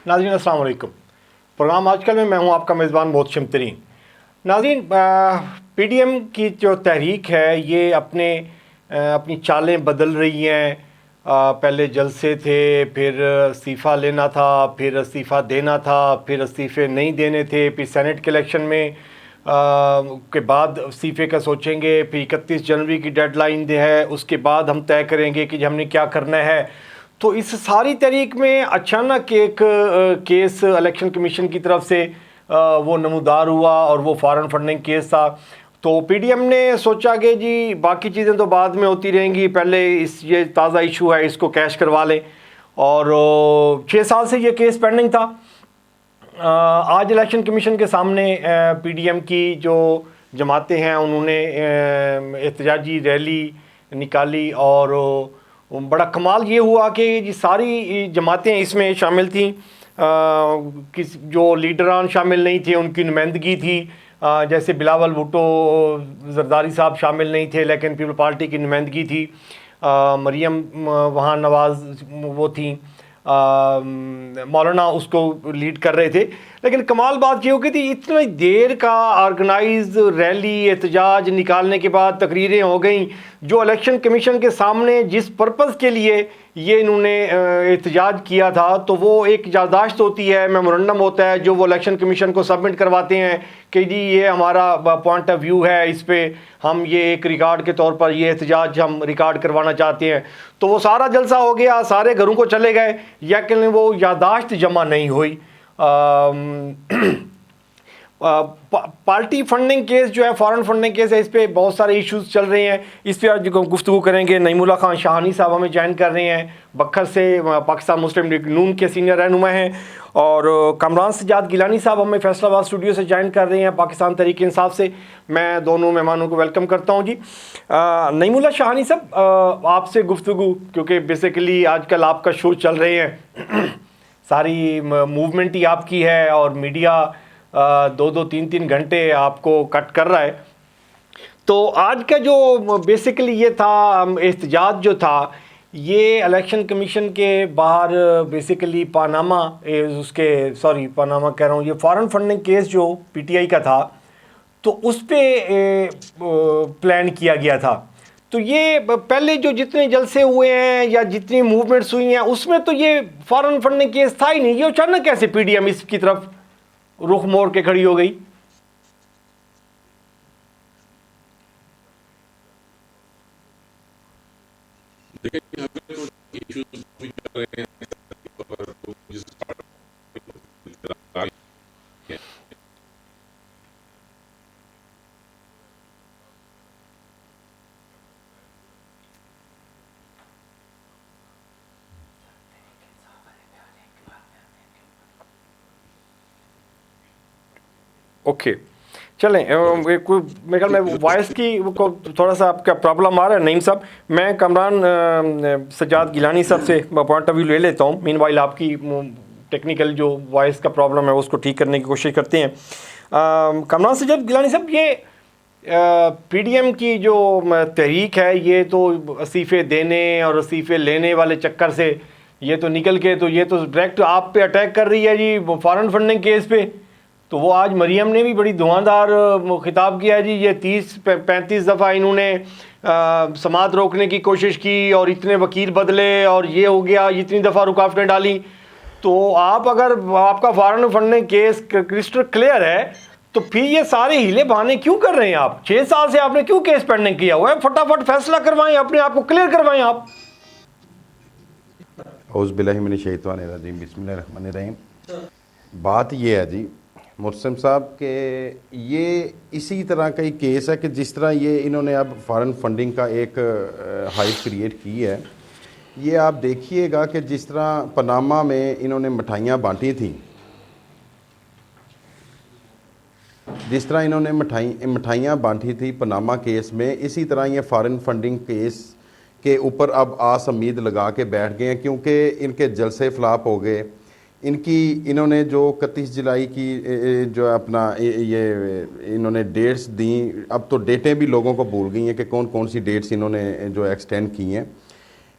नाज़रीन अस्सलाम वालेकुम। प्रोग्राम आजकल में मैं हूं आपका मेज़बान मोहतशम तरीन। नाज़रीन, पीडीएम की जो तहरीक है ये अपनी चालें बदल रही हैं। पहले जलसे थे, फिर इस्तीफ़ा लेना था, फिर इस्तीफ़ा देना था, फिर इस्तीफ़े नहीं देने थे, फिर सेनेट के इलेक्शन में के बाद इस्तीफ़े का सोचेंगे, फिर 31 जनवरी की डेडलाइन है, उसके बाद हम तय करेंगे कि हमने क्या करना है। तो इस सारी तहरीक में अचानक एक केस इलेक्शन कमीशन की तरफ से वो नमूदार हुआ और वो फॉरेन फंडिंग केस था। तो पीडीएम ने सोचा कि जी बाकी चीज़ें तो बाद में होती रहेंगी, पहले ये ताज़ा इशू है इसको कैश करवा लें। और 6 साल से ये केस पेंडिंग था। आज इलेक्शन कमीशन के सामने पीडीएम की जो जमातें हैं उन्होंने एहतजाजी रैली निकाली और बड़ा कमाल ये हुआ कि ये सारी जमातें इसमें शामिल थीं। किस जो लीडरान शामिल नहीं थे उनकी नुमाइंदगी थी। जैसे बिलावल भुट्टो जरदारी साहब शामिल नहीं थे लेकिन पीपल पार्टी की नुमाइंदगी थी। मरियम वहाँ नवाज़ वो थी, मौलाना उसको लीड कर रहे थे। लेकिन कमाल बात ये हो गई थी, इतनी देर का ऑर्गेनाइज रैली एहतजाज निकालने के बाद तकरीरें हो गई। जो इलेक्शन कमीशन के सामने जिस पर्पज़ के लिए ये इन्होंने एहतजाज किया था तो वो एक याददाश्त होती है, मेमोरेंडम होता है जो वो इलेक्शन कमीशन को सबमिट करवाते हैं कि जी ये हमारा पॉइंट ऑफ व्यू है, इस पर हम ये एक रिकॉर्ड के तौर पर ये एहतजाज हम रिकॉर्ड करवाना चाहते हैं। तो वो सारा जलसा हो गया, सारे घरों को चले गए, लेकिन वो याददाश्त जमा नहीं हुई। पार्टी फंडिंग केस जो है, फॉरेन फंडिंग केस है, इस पर बहुत सारे इश्यूज चल रहे हैं। इस पर आज गुफ्तगू करेंगे। नईमुल्ला खान शाहानी साहब हमें ज्वाइन कर रहे हैं बखर से, पाकिस्तान मुस्लिम लीग नून के सीनियर रहनुमा हैं। और कमरान सजाद गिलानी साहब हमें फैसलाबाद स्टूडियो से ज्वाइन कर रहे हैं पाकिस्तान तहरीक इंसाफ से। मैं दोनों मेहमानों को वेलकम करता हूँ जी। नईमुल्ला शाहानी साहब, आपसे गुफ्तगू, क्योंकि बेसिकली आजकल आपका शो चल रहे हैं सारी मूवमेंट ही आपकी है और मीडिया 2-2, 3-3 घंटे आपको कट कर रहा है। तो आज का जो बेसिकली ये था एहतजाज जो था, ये इलेक्शन कमीशन के बाहर बेसिकली पानामा पानामा कह रहा हूँ, ये फॉरेन फंडिंग केस जो पीटीआई का था तो उस पर प्लान किया गया था। तो ये पहले जो जितने जलसे हुए हैं या जितनी मूवमेंट्स हुई हैं उसमें तो ये फॉरेन फंडिंग केस था ही नहीं। ये अचानक कैसे पीडीएम इसकी तरफ रुख मोड़ के खड़ी हो गई? ओके, चलें। कोई मेरे ख्याल में वॉइस की को थोड़ा सा आपका प्रॉब्लम आ रहा है नईम साहब। मैं कमरान सजाद गिलानी साहब से पॉइंट ऑफ व्यू ले लेता हूँ। मीनवाइल आपकी टेक्निकल जो वॉइस का प्रॉब्लम है उसको ठीक करने की कोशिश करते हैं। कमरान सजाद गिलानी साहब, ये पीडीएम की जो तहरीक है ये तो इस्तीफ़े देने और इस्तीफ़े लेने वाले चक्कर से ये तो निकल के तो ये तो डायरेक्ट आप पे अटैक कर रही है जी फॉरेन फंडिंग केस पे। तो वो आज मरियम ने भी बड़ी धुआंधार खिताब किया है जी। ये 30-35 दफ़ा इन्होंने समात रोकने की कोशिश की और इतने वकील बदले और ये हो गया, इतनी दफ़ा रुकावटें डाली। तो आप अगर आपका foreign funding case crystal clear है तो फिर ये सारे हीले बहाने क्यों कर रहे हैं आप? 6 साल से आपने क्यों केस पेंडिंग किया हुआ है? फटाफट फैसला करवाएं, अपने आप को क्लियर करवाएं आप। औज़ बिल्लाहि मिनश शैतानिर रजीम, बिस्मिल्लाहिर रहमानिर रहीम। बात ये है जी मुर्सम साहब के, ये इसी तरह का ही केस है कि जिस तरह ये इन्होंने अब फॉरेन फंडिंग का एक हाइप क्रिएट की है। ये आप देखिएगा कि जिस तरह पनामा में इन्होंने मिठाइयाँ बांटी थी, जिस तरह इन्होंने मिठाइयाँ बांटी थी पनामा केस में, इसी तरह ये फॉरेन फंडिंग केस के ऊपर अब आस उम्मीद लगा के बैठ गए हैं क्योंकि इनके जलसे फ्लॉप हो गए। इन्होंने जो 31 जुलाई की जो अपना ये इन्होंने डेट्स दी, अब तो डेटें भी लोगों को भूल गई हैं कि कौन कौन सी डेट्स इन्होंने जो एक्सटेंड की हैं।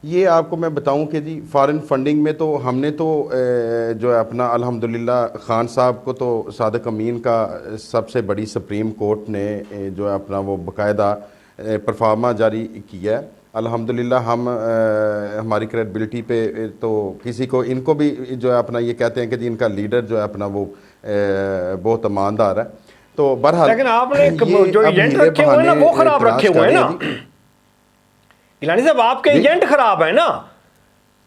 ये आपको मैं बताऊं कि जी फॉरेन फंडिंग में तो हमने तो जो है अपना अल्हम्दुलिल्लाह खान साहब को तो सादिक अमीन का सबसे बड़ी सुप्रीम कोर्ट ने जो है अपना वो बाकायदा परफार्मा जारी किया है। अल्हम्दुलिल्लाह हम हमारी क्रेडिबिलिटी पे तो किसी को इनको भी जो है अपना ये कहते हैं कि जी इनका लीडर जो है अपना वो बहुत ईमानदार है। तो बहरहाल लेकिन आपने ये जो अब एजेंट हीरे रखे हुए हैं ना बहाने वो खराब तराश रखे कर हुए हैं रहे ना हैं जी। गिलानी साहब, आपके जी। एजेंट खराब है ना,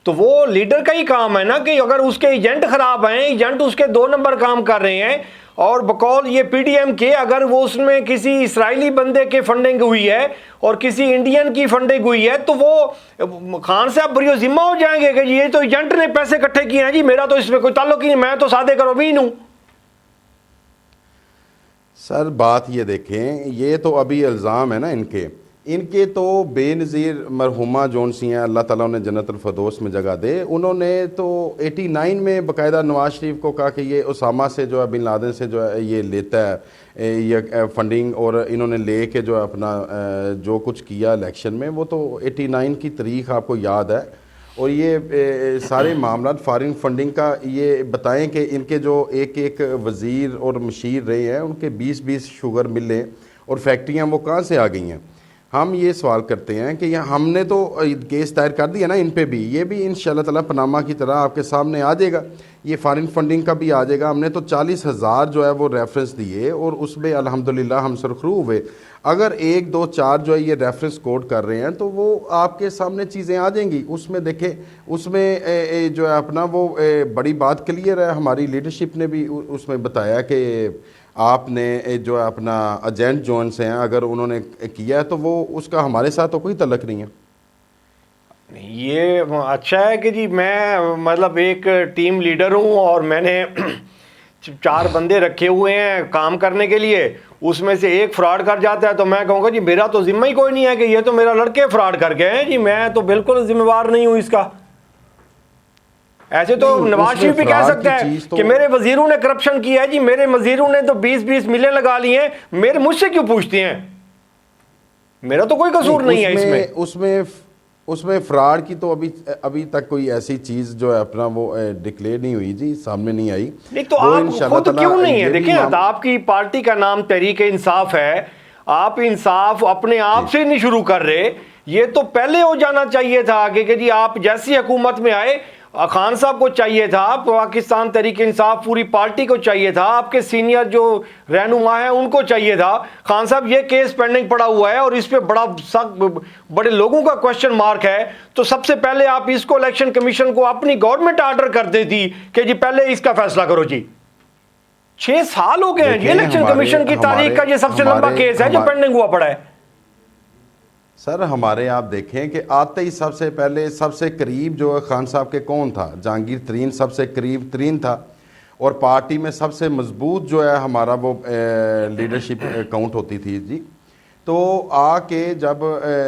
तो वो लीडर का ही काम है ना कि अगर उसके एजेंट खराब हैं, एजेंट उसके 2 नंबर काम कर रहे हैं, और बकौल ये पीडीएम के अगर वो उसमें किसी इसराइली बंदे के फंडिंग हुई है और किसी इंडियन की फंडिंग हुई है, तो वो खान साहब बरियो जिम्मा हो जाएंगे कि ये तो एजेंट ने पैसे इकट्ठे किए हैं जी, मेरा तो इसमें कोई ताल्लुक ही नहीं, मैं तो सादे करो भी हूं। सर बात ये देखें, ये तो अभी इल्ज़ाम है ना इनके तो बेनज़ीर मरहुमा जोन सी हैं, अल्लाह ताला उन्हें जन्नतुल फिरदौस में जगह दे, उन्होंने तो 89 में बाकायदा नवाज शरीफ को कहा कि ये उसामा से जो है बिन लादेन से जो है ये लेता है ये फंडिंग, और इन्होंने ले के जो है अपना जो कुछ किया इलेक्शन में, वो तो 89 की तारीख आपको याद है। और ये सारे मामला फॉरेन फंडिंग का ये बताएं कि इनके जो एक एक वज़ीर और मशीर रहे हैं उनके 20-20 शुगर मिलें और फैक्ट्रियां वो कहाँ से आ गई हैं। हम ये सवाल करते हैं कि यहाँ हमने तो केस दायर कर दिया ना इन पे भी, ये भी इंशाल्लाह ताला पनामा की तरह आपके सामने आ जाएगा, ये फॉरेन फंडिंग का भी आ जाएगा। हमने तो 40,000 जो है वो रेफरेंस दिए और उसमें अल्हम्दुलिल्लाह हम सुरखरू हुए। अगर 1 2 4 जो है ये रेफरेंस कोड कर रहे हैं तो वो आपके सामने चीज़ें आ जाएंगी। उसमें देखें, उसमें जो है अपना वो बड़ी बात क्लियर है, हमारी लीडरशिप ने भी उसमें बताया कि आपने जो है अपना एजेंट जोन से हैं, अगर उन्होंने किया है तो वो उसका हमारे साथ तो कोई तल्लक नहीं है। ये अच्छा है कि जी मैं मतलब एक टीम लीडर हूं और मैंने 4 बंदे रखे हुए हैं काम करने के लिए, उसमें से एक फ्रॉड कर जाता है तो मैं कहूँगा जी मेरा तो जिम्मा ही कोई नहीं है कि ये तो मेरा लड़के फ्रॉड कर गए हैं जी, मैं तो बिल्कुल जिम्मेवार नहीं हूँ इसका। ऐसे तो नवाज शरीफ भी कह सकता है कि मेरे वजीरों ने करप्शन किया है जी, मेरे वजीरों ने तो 20-20 मिलियन लगा लिए हैं, मेरे मुझसे क्यों पूछते हैं, मेरा तो कोई कसूर नहीं है इसमें। उसमें फ्रॉड की तो अभी तक कोई ऐसी चीज़ जो है अपना वो डिक्लेयर नहीं हुई जी, सामने नहीं आई। नहीं तो आप खुद क्यों नहीं है, देखिए ना, आपकी पार्टी का नाम तहरीक इंसाफ है, आप इंसाफ अपने आप से नहीं शुरू कर रहे, ये तो पहले हो जाना चाहिए था कि जी आप जैसी हुकूमत में आए, खान साहब को चाहिए था, पाकिस्तान तहरीक इंसाफ पूरी पार्टी को चाहिए था, आपके सीनियर जो रहनुमा है उनको चाहिए था, खान साहब ये केस पेंडिंग पड़ा हुआ है और इस पे बड़े लोगों का क्वेश्चन मार्क है, तो सबसे पहले आप इसको इलेक्शन कमीशन को अपनी गवर्नमेंट ऑर्डर कर देती कि जी पहले इसका फैसला करो जी। 6 साल हो गए हैं, ये इलेक्शन कमीशन की तारीख का ये सबसे लंबा केस है जो पेंडिंग हुआ पड़ा है। सर हमारे आप देखें कि आते ही सबसे पहले सबसे करीब जो है खान साहब के कौन था, जहांगीर तरीन सबसे करीब तरीन था, और पार्टी में सबसे मजबूत जो है हमारा वो लीडरशिप काउंट होती थी जी। तो आके जब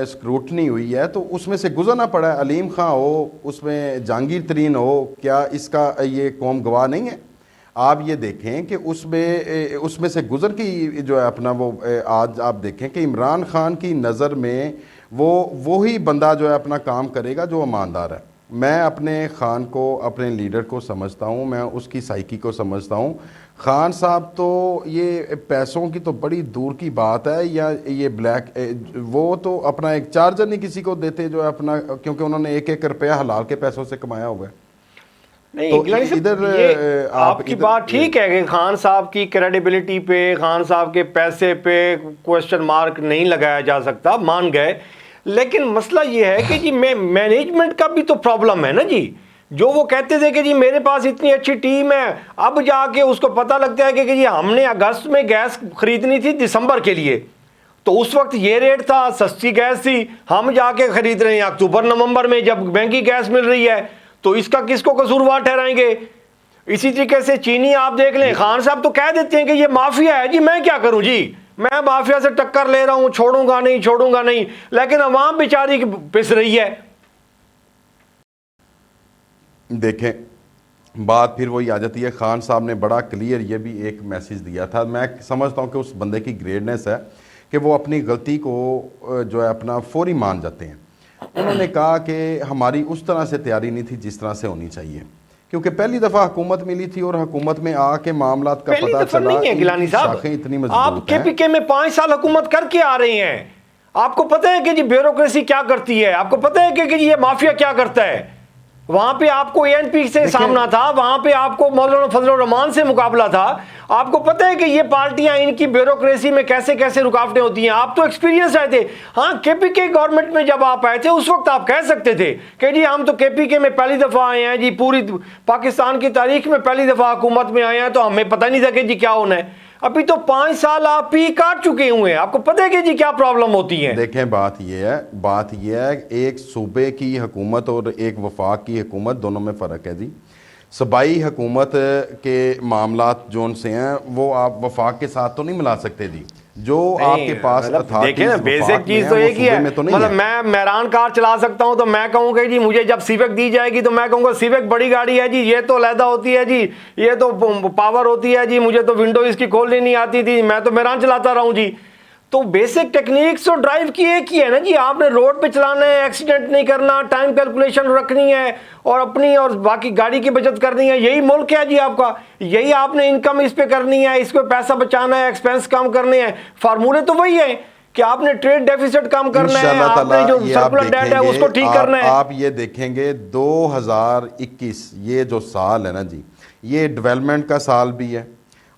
स्क्रूटनी हुई है तो उसमें से गुजरना पड़ा है, अलीम खां हो, उसमें जहांगीर तरीन हो, क्या इसका ये कौम गवाह नहीं है। आप ये देखें कि उसमें से गुजर की जो है अपना वो आज आप देखें कि इमरान खान की नज़र में वही बंदा जो है अपना काम करेगा जो ईमानदार है। मैं अपने खान को, अपने लीडर को समझता हूँ, मैं उसकी साइकी को समझता हूँ। खान साहब तो ये पैसों की तो बड़ी दूर की बात है, या ये वो तो अपना एक चार्जर नहीं किसी को देते जो है अपना, क्योंकि उन्होंने 1-1 रुपया हलाल के पैसों से कमाया हुआ है। नहीं तो इधर आपकी बात ठीक है कि खान साहब की क्रेडिबिलिटी पे, खान साहब के पैसे पे क्वेश्चन मार्क नहीं लगाया जा सकता, मान गए, लेकिन मसला ये है कि जी मैनेजमेंट का भी तो प्रॉब्लम है ना जी। जो वो कहते थे कि जी मेरे पास इतनी अच्छी टीम है, अब जाके उसको पता लगता है कि जी हमने अगस्त में गैस खरीदनी थी दिसंबर के लिए, तो उस वक्त ये रेट था, सस्ती गैस थी, हम जाके खरीद रहे हैं अक्टूबर नवंबर में जब महंगी गैस मिल रही है, तो इसका किसको कसूरवार ठहराएंगे। इसी तरीके से चीनी आप देख लें, खान साहब तो कह देते हैं कि ये माफिया है जी, मैं क्या करूं जी, मैं माफिया से टक्कर ले रहा हूं, छोड़ूंगा नहीं, लेकिन अवाम बेचारी पिस रही है। देखें बात फिर वही आ जाती है, खान साहब ने बड़ा क्लियर ये भी एक मैसेज दिया था, मैं समझता हूं कि उस बंदे की ग्रेडनेस है कि वो अपनी गलती को जो है अपना फौरी मान जाते हैं। उन्होंने कहा कि हमारी उस तरह से तैयारी नहीं थी जिस तरह से होनी चाहिए, क्योंकि पहली दफ़ा हुकूमत मिली थी और हुकूमत में आके मामलात का पता चला नहीं है गिलानी साहब, शाखें इतनी आप मजबूत हैं। केपीके में 5 साल हुकूमत करके आ रहे हैं, आपको पता है कि जी ब्यूरोक्रेसी क्या करती है, आपको पता है कि ये माफिया क्या करता है। वहां पे आपको एएनपी से सामना था, वहां पे आपको मौलाना फजलुर रहमान से मुकाबला था, आपको पता है कि ये पार्टियां इनकी ब्यूरोक्रेसी में कैसे कैसे रुकावटें होती हैं, आप तो एक्सपीरियंस आए थे। हाँ, केपीके गवर्नमेंट में जब आप आए थे उस वक्त आप कह सकते थे कि जी हम तो केपीके में पहली दफा आए हैं जी, पूरी पाकिस्तान की तारीख में पहली दफा हुकूमत में आए हैं, तो हमें पता नहीं था कि जी क्या होना है। अभी तो 5 साल आप पी काट चुके हुए हैं, आपको पता है कि जी क्या प्रॉब्लम होती है। देखें, बात यह है एक सूबे की हुकूमत और एक वफाक की हुकूमत, दोनों में फ़र्क है जी। सूबाई हुकूमत के मामलात जोन से हैं वो आप वफाक के साथ तो नहीं मिला सकते जी। जो आपके पास देखें ना, बेसिक चीज तो एक ही है, मतलब मैं मेहरान कार चला सकता हूं तो मैं कहूँगा जी मुझे जब सिविक दी जाएगी तो मैं कहूँगा सिविक बड़ी गाड़ी है जी, ये तो अलहदा होती है जी, ये तो पावर होती है जी, मुझे तो विंडो इसकी खोलनी नहीं आती थी, मैं तो मेहरान चलाता रहूं जी। तो बेसिक टेक्निक्स तो ड्राइव की एक ही है ना जी, आपने रोड पे चलाना है, एक्सीडेंट नहीं करना, टाइम कैलकुलेशन रखनी है और अपनी और बाकी गाड़ी की बचत करनी है, यही मुल्क है जी आपका, यही आपने इनकम इस पे करनी है, इस पे पैसा बचाना है, एक्सपेंस कम करने हैं, फार्मूले तो वही है कि आपने ट्रेड डेफिसिट कम करना है, आपने जो सर्कुलर डेट है उसको ठीक करना है। आप ये देखेंगे 2021 ये जो साल है ना जी, ये डेवलपमेंट का साल भी है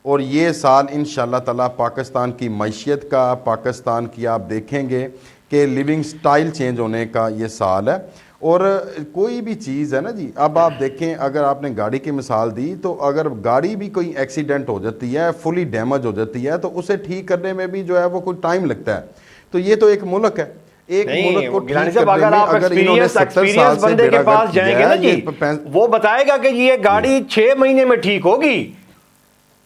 और ये साल इंशाल्लाह ताला पाकिस्तान की मैशियत का, पाकिस्तान की आप देखेंगे कि लिविंग स्टाइल चेंज होने का ये साल है। और कोई भी चीज़ है ना जी, अब आप देखें, अगर आपने गाड़ी की मिसाल दी तो अगर गाड़ी भी कोई एक्सीडेंट हो जाती है, फुली डैमेज हो जाती है, तो उसे ठीक करने में भी जो है वो कोई टाइम लगता है। तो ये तो एक मुल्क है, एक मुल्क को ठीक करने में अगर इन्होंने 70 साल से बंदे के पास जाएंगे ना जी, वो बताएगा कि ये गाड़ी 6 महीने में ठीक होगी,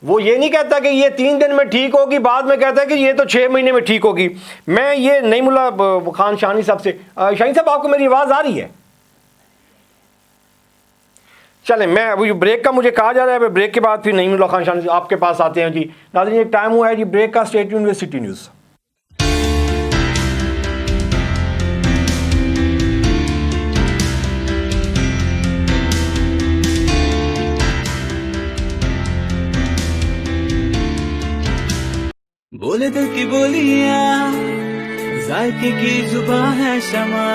वो ये नहीं कहता कि ये 3 दिन में ठीक होगी, बाद में कहता है कि ये तो 6 महीने में ठीक होगी। मैं ये नईमुल्ला खान शानी साहब से, शानी साहब आपको मेरी आवाज़ आ रही है? चलें, मैं अभी ब्रेक का मुझे कहा जा रहा है, ब्रेक के बाद फिर नईमुल्ला खान शानी आपके पास आते हैं जी। नाज़रीन, एक टाइम हुआ है जी ब्रेक का। State university news. बोले दिल की बोलियां, जायके की जुबान है शमा,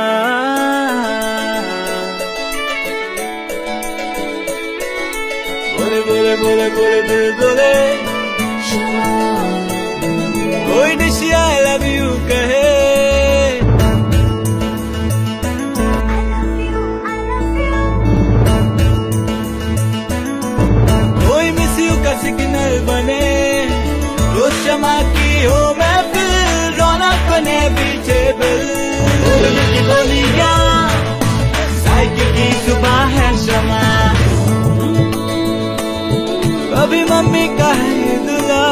बोले बोले बोले बोले दिल बोले शमा, कोई निशी आई लव यू कहे, कोई मिस यू का सिग्नल बने, शमा की हो महफिल, रौनक बने पीछे बिल, बोलने की बोलियां, साइकिल की जुबान है शमा, कभी मम्मी का है दुला,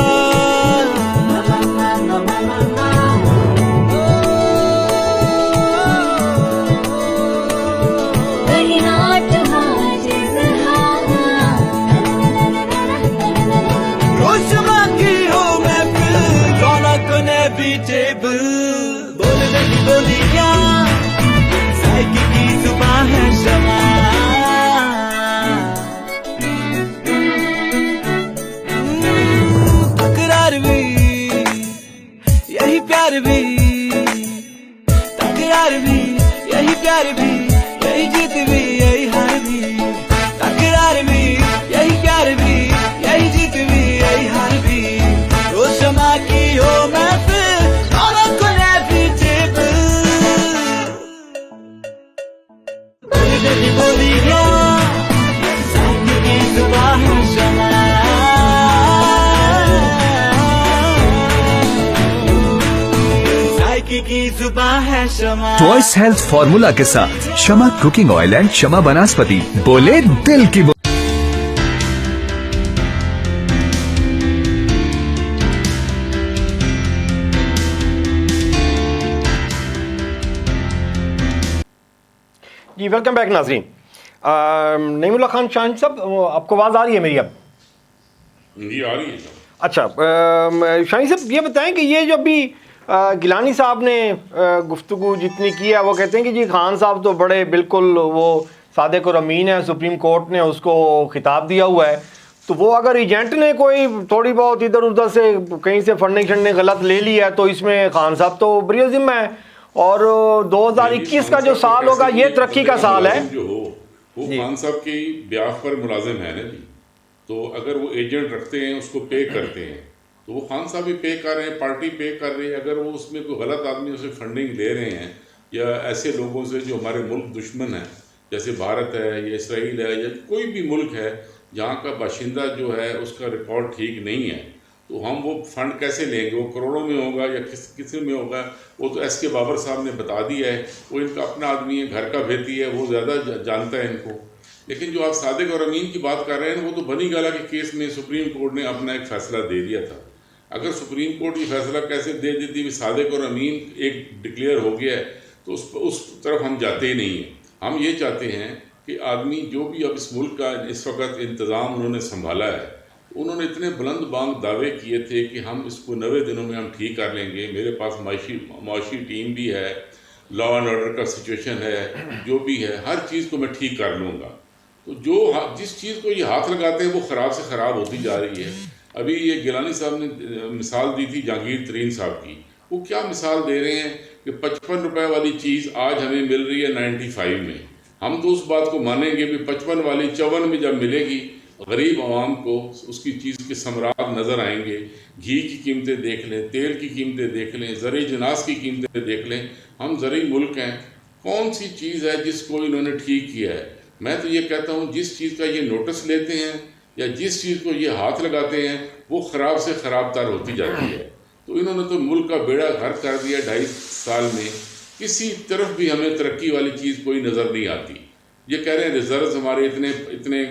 बोलने की बोलियां, साइकिल की जुबान है शमा, तकरार भी यही प्यार भी, तकरार भी यही प्यार भी, यही जीत भी यही हार भी, तकरार भी यही प्यार भी, यही जीत भी यही हार भी, रोज शमा की हो महफिल, ट्वाइस हेल्थ फॉर्मूला के साथ शमा कुकिंग ऑयल एंड शमा वनस्पति, बोले दिल की जी। वेलकम बैक नाज़रीन। नईमुल्ला खान शानी साहब, आपको आवाज़ आ रही है मेरी? अब जी आ रही है। अच्छा, शानी साहब ये बताएं कि ये जो अभी गिलानी साहब ने गुफ्तगू जितनी की है वो कहते हैं कि जी खान साहब तो बड़े बिल्कुल वो सादिक और अमीन है, सुप्रीम कोर्ट ने उसको खिताब दिया हुआ है, तो वो अगर एजेंट ने कोई थोड़ी बहुत इधर उधर से कहीं से फंडिंग शंडिंग गलत ले ली है तो इसमें खान साहब तो बरी ज़िम्मा है। और 2021 का जो साल होगा ये तरक्की का साल है। जो हो वो खान साहब की ब्याह पर मुलाजिम है ना जी, तो अगर वो एजेंट रखते हैं उसको पे करते हैं तो वो खान साहब भी पे कर रहे हैं, पार्टी पे कर रही है। अगर वो उसमें कोई गलत आदमी उसे फंडिंग ले रहे हैं या ऐसे लोगों से जो हमारे मुल्क दुश्मन है, जैसे भारत है या इसराइल है या कोई भी मुल्क है जहाँ का बाशिंदा जो है उसका रिकॉर्ड ठीक नहीं है, तो हम वो फंड कैसे लेंगे? वो करोड़ों में होगा या किस में होगा? वो तो एस के बाबर साहब ने बता दिया है, वो इनका अपना आदमी है, घर का भेती है, वो ज़्यादा जानता है इनको। लेकिन जो आप सादिक और अमीन की बात कर रहे हैं वो तो बनी गाला के केस में सुप्रीम कोर्ट ने अपना एक फ़ैसला दे दिया था। अगर सुप्रीम कोर्ट ये फैसला कैसे दे देती कि सादिक और अमीन एक डिक्लेयर हो गया है तो उस तरफ हम जाते ही नहीं हैं। हम ये चाहते हैं कि आदमी जो भी अब इस मुल्क का इस वक्त इंतज़ाम उन्होंने संभाला है, उन्होंने इतने बुलंद बांग दावे किए थे कि हम इसको 90 दिनों में हम ठीक कर लेंगे, मेरे पास माशी टीम भी है, लॉ एंड ऑर्डर का सिचुएशन है, जो भी है हर चीज़ को मैं ठीक कर लूँगा। तो जिस चीज़ को ये हाथ लगाते हैं वो ख़राब से ख़राब होती जा रही है। अभी ये गिलानी साहब ने मिसाल दी थी जहांगीर तरीन साहब की, वो क्या मिसाल दे रहे हैं कि 55 रुपए वाली चीज़ आज हमें मिल रही है 95 में। हम तो उस बात को मानेंगे भी 55 वाली 54 में जब मिलेगी गरीब आवाम को उसकी चीज़ के समराग नज़र आएंगे। घी की कीमतें देख लें, तेल की कीमतें देख लें, ज़री जनास की कीमतें देख लें। हम ज़री मुल्क हैं, कौन सी चीज़ है जिसको इन्होंने ठीक किया है? मैं तो ये कहता हूँ जिस चीज़ का ये नोटिस लेते हैं या जिस चीज़ को ये हाथ लगाते हैं वो ख़राब से ख़राब तर होती जाती है। तो इन्होंने तो मुल्क का बेड़ा गर्क कर दिया 2.5 साल में। किसी तरफ भी हमें तरक्की वाली चीज़ कोई नज़र नहीं आती। ये कह रहे हैं रिजर्व्स हमारे इतने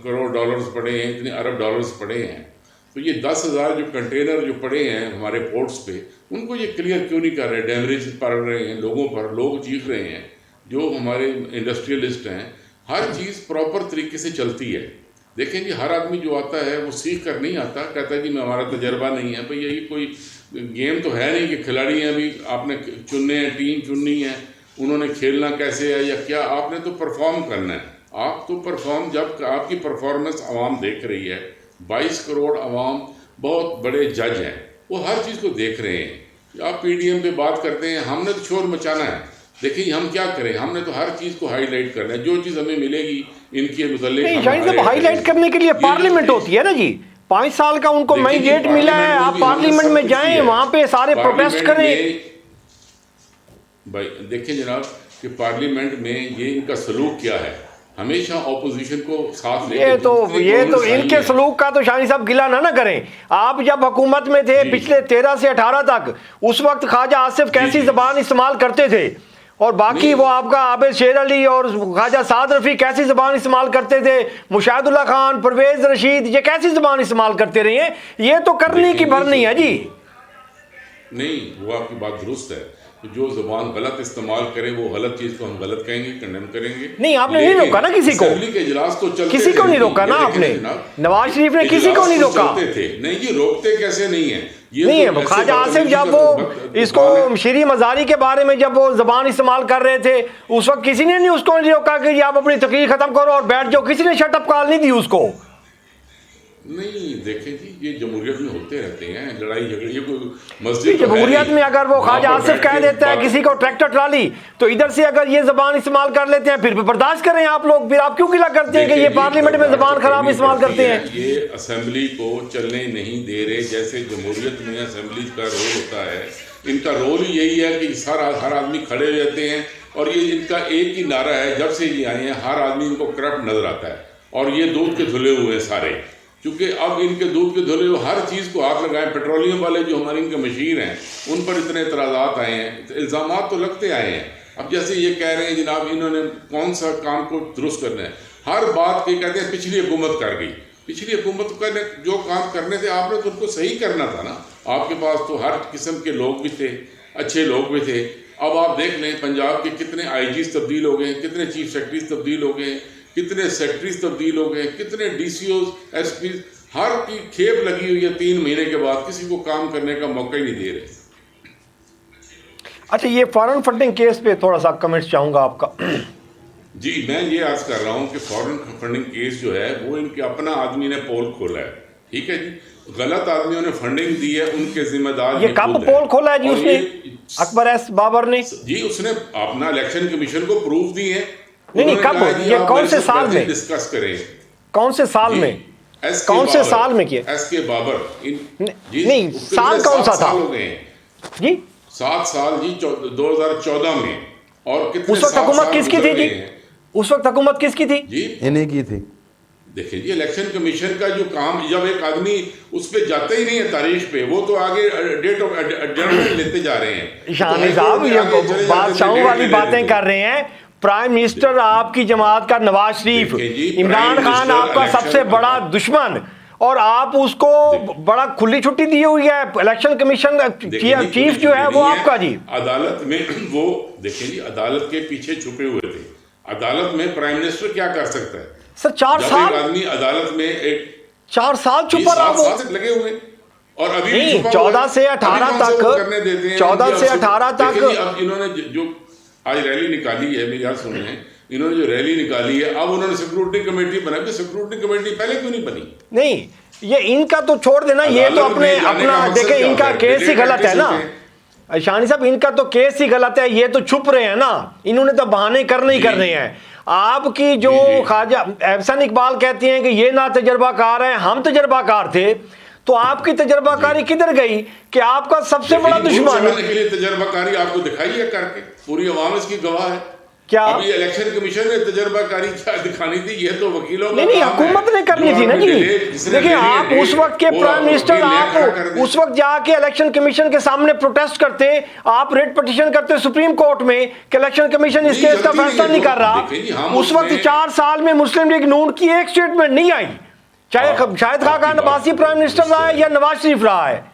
करोड़ डॉलर्स पड़े हैं, इतने अरब डॉलर्स पड़े हैं, तो ये 10,000 जो कंटेनर जो पड़े हैं हमारे पोर्ट्स पे उनको ये क्लियर क्यों नहीं कर रहे? डैमरेज पड़ रहे हैं लोगों पर, लोग चीख रहे हैं। जो हमारे इंडस्ट्रियलिस्ट हैं, हर चीज़ प्रॉपर तरीके से चलती है। देखें जी, हर आदमी जो आता है वो सीख कर नहीं आता, कहता है कि मैं हमारा तजर्बा नहीं है। भाई यही कोई गेम तो है नहीं कि खिलाड़ी हैं अभी आपने चुनने हैं, टीम चुननी है, उन्होंने खेलना कैसे है या क्या, आपने तो परफॉर्म करना है। आप तो परफॉर्म, जब आपकी परफॉर्मेंस आवाम देख रही है, 22 करोड़ आवाम बहुत बड़े जज हैं, वो हर चीज़ को देख रहे हैं। आप PDM पे बात करते हैं, हमने तो शोर मचाना है। देखिए हम क्या करें, हमने तो हर चीज़ को हाईलाइट करना है। जो चीज़ हमें मिलेगी इनके मुतल्लिक हाईलाइट करने के लिए पार्लियामेंट होती है ना जी, 5 साल का उनको मैंडेट मिला है। आप पार्लियामेंट में जाएं, वहां पे सारे प्रोटेस्ट करें। भाई देखिए जनाब कि पार्लियामेंट में ये इनका सलूक क्या है, हमेशा ऑपोजिशन को साथ लेके। ये तो इनके सलूक का तो शाही साहब गिला ना करें। आप जब हुकूमत में थे पिछले 13 से 18 तक, उस वक्त ख्वाजा आसिफ कैसी ज़बान इस्तेमाल करते थे, और बाकी वो आपका आबिद शेर अली और ख्वाजा साद रफ़ी कैसी ज़बान इस्तेमाल करते थे, मुशाहिदुल्लाह खान, परवेज़ रशीद, ये कैसी ज़बान इस्तेमाल करते रहे हैं। ये तो करनी की भरनी है जी। नहीं, वो आपकी बात दुरुस्त है। तो जो ज़बान गलत इस्तेमाल करे वो गलत चीज़ को हम गलत कहेंगे, कंडेम करेंगे। नहीं, आपने नहीं रोका ना किसी को, के इजलास तो चलते किसी को नहीं रोका ना आपने। नवाज शरीफ ने किसी को नहीं रोका थे। नहीं, ये रोकते कैसे नहीं है, ये नहीं तो है। ख्वाजा आसिफ जब वो इसको शीरी मजारी के बारे में जब वो जबान इस्तेमाल कर रहे थे, उस वक्त किसी ने नहीं उसको नहीं रोका कि आप अपनी तकरीर खत्म करो और बैठ जाओ। किसी ने शटअप कॉल नहीं दी उसको। नहीं देखें जी, ये जमहूरियत में होते रहते हैं लड़ाई झगड़े। ये कोई मस्जिद जमहूरियत में अगर वो ख्वाजा आसिफ कह देता है किसी को ट्रैक्टर ट्राली, तो इधर से अगर ये जबान इस्तेमाल कर लेते हैं फिर बर्दाश्त करें आप लोग। फिर आप क्यों गिला करते हैं कि ये पार्लियामेंट में जबान खराब इस्तेमाल करते हैं? ये असेंबली को चलने नहीं दे रहे। जैसे जमहूरियत में असेंबली का रोल होता है, इनका रोल ही यही है कि हर आदमी खड़े रहते हैं। और ये इनका एक ही नारा है, जब से ये आए हैं हर आदमी इनको करप्ट नजर आता है। और ये दूध के धुले हुए हैं सारे, क्योंकि अब इनके दूध के धुले हुए हर चीज़ को हाथ लगाएं। पेट्रोलियम वाले जो हमारे इनके मशीर हैं उन पर इतने एतराज़ात आए हैं, इल्ज़ामात तो लगते आए हैं। अब जैसे ये कह रहे हैं जनाब इन्होंने कौन सा काम को दुरुस्त करना है, हर बात के कहते हैं पिछली हुकूमत कर गई। पिछली हुकूमत करने जो काम करने थे आपने तो उनको सही करना था ना। आपके पास तो हर किस्म के लोग भी थे, अच्छे लोग भी थे। अब आप देख लें पंजाब के कितने IGs तब्दील हो गए, कितने चीफ सेक्रेटरीज तब्दील हो गए, कितने सेक्रेटरीज तब्दील हो गए, कितने DCOs, SPs, हर की खेप लगी हुई है। 3 महीने के बाद किसी को काम करने का मौका ही नहीं दे रहे। अच्छा, ये फॉरेन फंडिंग केस पे थोड़ा सा कमेंट्स चाहूँगा आपका। जी, मैं ये आज कर रहा हूँ कि फॉरेन फंडिंग केस जो है वो इनके अपना आदमी ने पोल खोला है, ठीक है जी। गलत आदमियों ने फंडिंग दी है, उनके जिम्मेदार ये कब पोल खोला है जी उसने, अकबर एस बाबर ने? जी, उसने अपना इलेक्शन कमीशन को प्रूफ दी है। नहीं, कब, ये कौन से साल में डिस्कस करें? कौन से साल में, कौन से साल में किया? एसके बाबर नहीं, साल कौन सा था? हो गए हैं जी, 7 साल जी, 2014 में। और कितने उस वक्त हुकूमत किसकी थी जी? उस वक्त हुकूमत किसकी थी जी? इन्हीं की थी। देखिए जी, इलेक्शन कमीशन का जो काम, जब एक आदमी उस पे जाता ही नहीं है तारीख पे, वो तो आगे डेट ऑफ एडजर्नमेंट लेते जा रहे हैं। शानी साहब, ये बादशाहों वाली बातें कर रहे हैं। प्राइम मिनिस्टर आपकी जमात का नवाज शरीफ, इमरान खान आपका सबसे बड़ा दुश्मन, और आप उसको बड़ा खुली छुट्टी दी हुई है। इलेक्शन कमीशन चीफ जो है वो आपका जी। अदालत में वो देखिए जी, अदालत के पीछे छुपे हुए थे। अदालत में प्राइम मिनिस्टर क्या कर सकता है सर? 4 साल आदमी अदालत में 4 साल छुपा रहा वो, लगे हुए, और अभी नहीं 14 से 18 तक, 14 से 18 तक। अब इन्होंने जो आज रैली निकाली है, मेरी बात सुनिए, इन्होंने जो रैली निकाली है, अब उन्होंने सिक्योरिटी कमेटी बनाई। सिक्योरिटी कमेटी पहले क्यों नहीं बनी? नहीं, ये इनका तो छोड़ देना, ये तो अपना देखे, इनका केस ही गलत है ना शानी साहब, इनका तो केस ही गलत है। ये तो छुप रहे हैं ना, इन्होंने तो बहाने करने ही करने हैं। आपकी जो ख्वाजा एहसन इकबाल कहती हैं कि ये ना तजर्बाकार है, हम तजर्बाकार थे, तो आपकी तजर्बाकारी किधर गई कि आपका सबसे बड़ा दुश्मन? के लिए तजर्बाकारी आपको दिखाई है करके, पूरी आवाम इसकी गवाह है। क्या अभी इलेक्शन कमीशन ने तजर्बाकारी क्या दिखानी थी? ये तो वकीलों का नहीं, हुकूमत ने करनी थी ना जी। देखिए, आप उस वक्त के प्राइम मिनिस्टर, आप उस वक्त जाके इलेक्शन कमीशन के सामने प्रोटेस्ट करते, आप रेट पिटीशन करते सुप्रीम कोर्ट में कि इलेक्शन कमीशन इस केस का फैसला नहीं कर रहा। उस वक्त 4 साल में मुस्लिम लीग नून की एक स्टेटमेंट नहीं आई, चाहे शाहिद खान अब्बासी प्राइम मिनिस्टर रहा है या नवाज शरीफ रहा है।